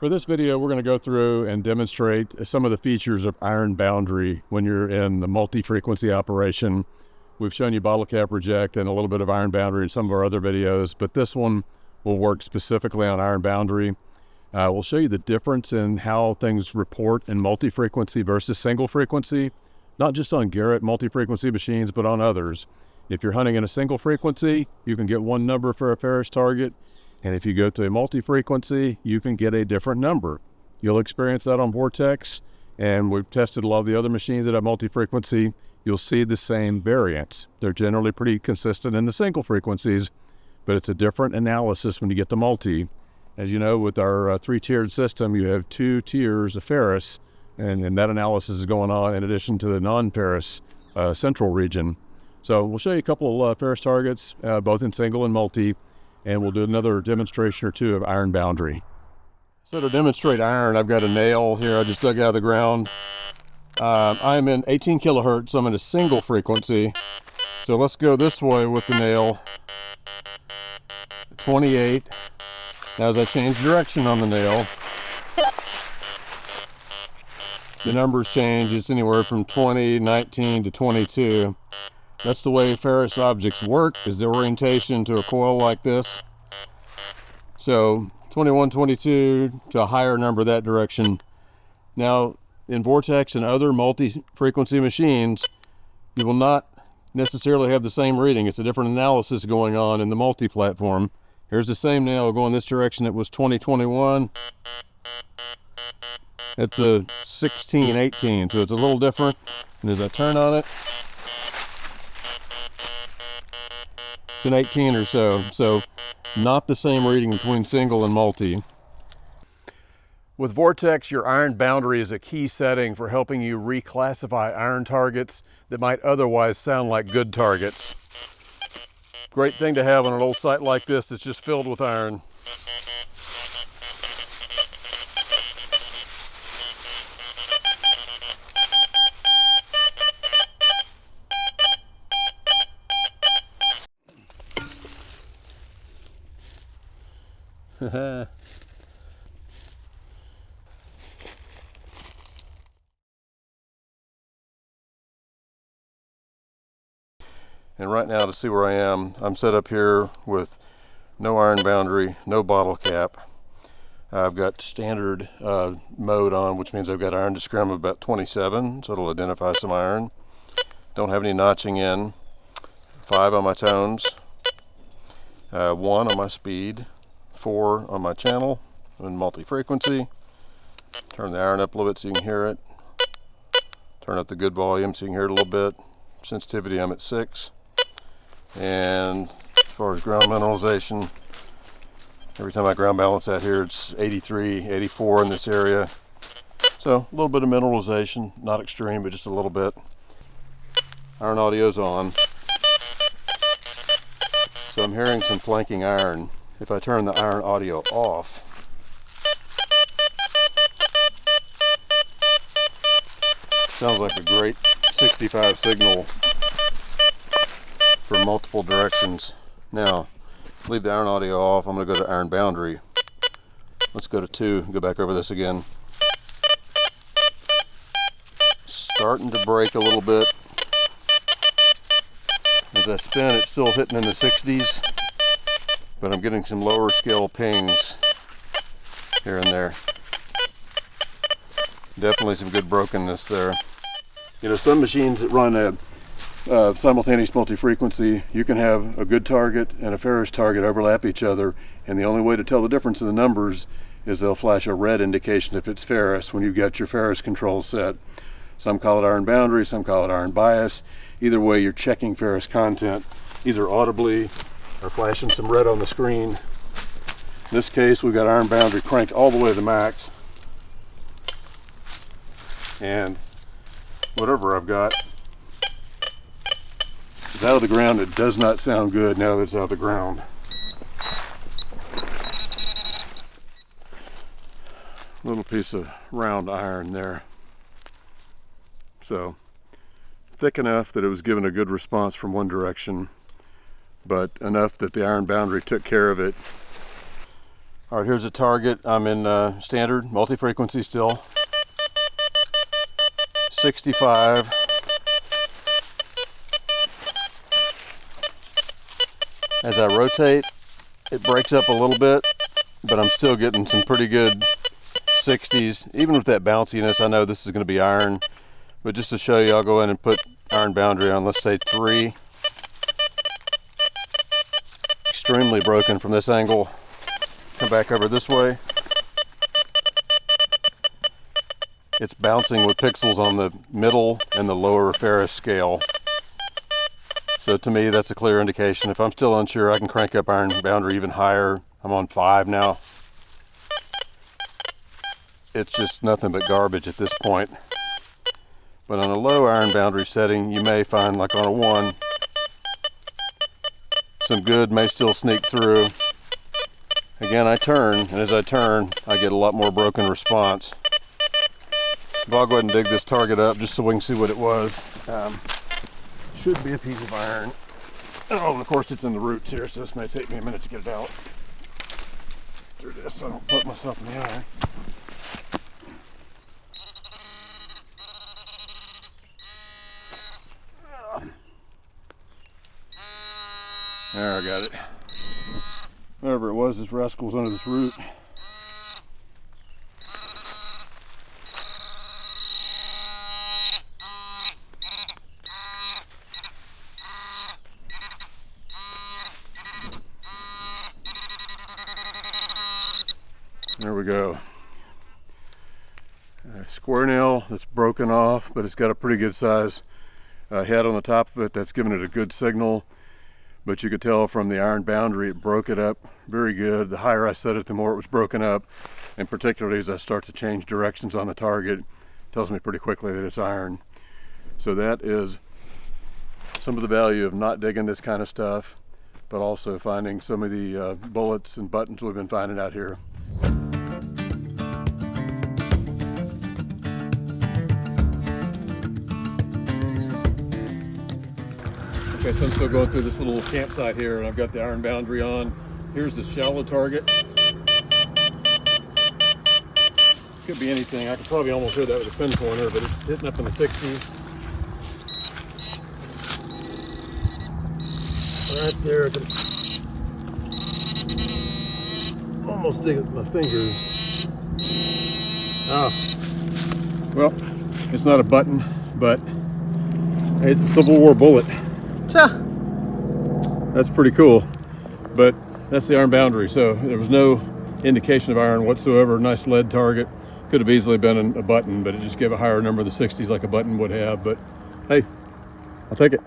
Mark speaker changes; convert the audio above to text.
Speaker 1: For this video, we're going to go through and demonstrate some of the features of iron boundary when you're in the multi-frequency operation. We've shown you bottle cap reject and a little bit of iron boundary in some of our other videos, but this one will work specifically on iron boundary. We'll show you the difference in how things report in multi-frequency versus single frequency, not just on Garrett multi-frequency machines, but on others. If you're hunting in a single frequency, you can get one number for a ferrous target. And if you go to a multi-frequency, you can get a different number. You'll experience that on Vortex, and we've tested a lot of the other machines that have multi-frequency. You'll see the same variance. They're generally pretty consistent in the single frequencies, but it's a different analysis when you get to multi. As you know, with our three-tiered system, you have 2 tiers of ferrous, and that analysis is going on in addition to the non-ferrous central region. So we'll show you a couple of ferrous targets, both in single and multi, and we'll do another demonstration or two of iron boundary. So to demonstrate iron, I've got a nail here I just dug out of the ground. I'm in 18 kilohertz, so I'm in a single frequency. So let's go this way with the nail. 28. As I change direction on the nail, the numbers change. It's anywhere from 20, 19 to 22. That's the way ferrous objects work, is the orientation to a coil like this. So 21, 22 to a higher number that direction. Now in Vortex and other multi-frequency machines, you will not necessarily have the same reading. It's a different analysis going on in the multi-platform. Here's the same nail going this direction. It was 20, 21. It's a 16, 18, so it's a little different. And as I turn on it, it's an 18 or so. So not the same reading between single and multi. With Vortex, your iron boundary is a key setting for helping you reclassify iron targets that might otherwise sound like good targets. Great thing to have on an old site like this that's just filled with iron. And right now, to see where I am, I'm set up here with no iron boundary, no bottle cap. I've got standard mode on, which means I've got iron to scrim of about 27, so it'll identify some iron. Don't have any notching in. 5 on my tones, 1 on my speed, 4 on my channel and multi-frequency. Turn the iron up a little bit so you can hear it. Turn up the good volume so you can hear it a little bit. Sensitivity, I'm at 6. And as far as ground mineralization, every time I ground balance out here, it's 83, 84 in this area. So a little bit of mineralization, not extreme, but just a little bit. Iron audio's on. So I'm hearing some flanking iron. If I turn the iron audio off, sounds like a great 65 signal for multiple directions. Now, leave the iron audio off. I'm going to go to iron boundary. Let's go to 2 and go back over this again. Starting to break a little bit. As I spin, it's still hitting in the 60s, but I'm getting some lower scale pings here and there. Definitely some good brokenness there. You know, some machines that run a simultaneous multi-frequency, you can have a good target and a ferrous target overlap each other, and the only way to tell the difference in the numbers is they'll flash a red indication if it's ferrous when you've got your ferrous control set. Some call it iron boundary, some call it iron bias. Either way, you're checking ferrous content, either audibly or flashing some red on the screen. In this case, we've got iron boundary cranked all the way to the max. And whatever I've got is out of the ground. It does not sound good now that it's out of the ground. Little piece of round iron there. So thick enough that it was given a good response from one direction, but enough that the iron boundary took care of it. All right, here's a target. I'm in standard multi-frequency still. 65. As I rotate, it breaks up a little bit, but I'm still getting some pretty good 60s. Even with that bounciness, I know this is going to be iron, but just to show you, I'll go in and put iron boundary on, let's say 3. Extremely broken from this angle. Come back over this way. It's bouncing with pixels on the middle and the lower ferrous scale. So to me, that's a clear indication. If I'm still unsure, I can crank up iron boundary even higher. I'm on 5 now. It's just nothing but garbage at this point. But on a low iron boundary setting, you may find, like on a 1, some good may still sneak through. Again, I turn, and as I turn, I get a lot more broken response. But I'll go ahead and dig this target up just so we can see what it was. Should be a piece of iron. Oh, and of course it's in the roots here, so this may take me a minute to get it out. Through this, so I don't put myself in the eye. There, I got it. Whatever it was, this rascal was under this root. There we go. A square nail that's broken off, but it's got a pretty good size head on the top of it. That's giving it a good signal. But you could tell from the iron boundary, it broke it up very good. The higher I set it, the more it was broken up. And particularly as I start to change directions on the target, it tells me pretty quickly that it's iron. So that is some of the value of not digging this kind of stuff, but also finding some of the bullets and buttons we've been finding out here. Okay, so I'm still going through this little campsite here, and I've got the iron boundary on. Here's the shallow target. Could be anything. I could probably almost hear that with a pin pointer, but it's hitting up in the 60s. Right there, I can almost dig it with my fingers. Ah, well, it's not a button, but it's a Civil War bullet. That's pretty cool, but that's the iron boundary, so there was no indication of iron whatsoever. Nice lead target. Could have easily been a button, but it just gave a higher number of the 60s like a button would have. But hey, I'll take it.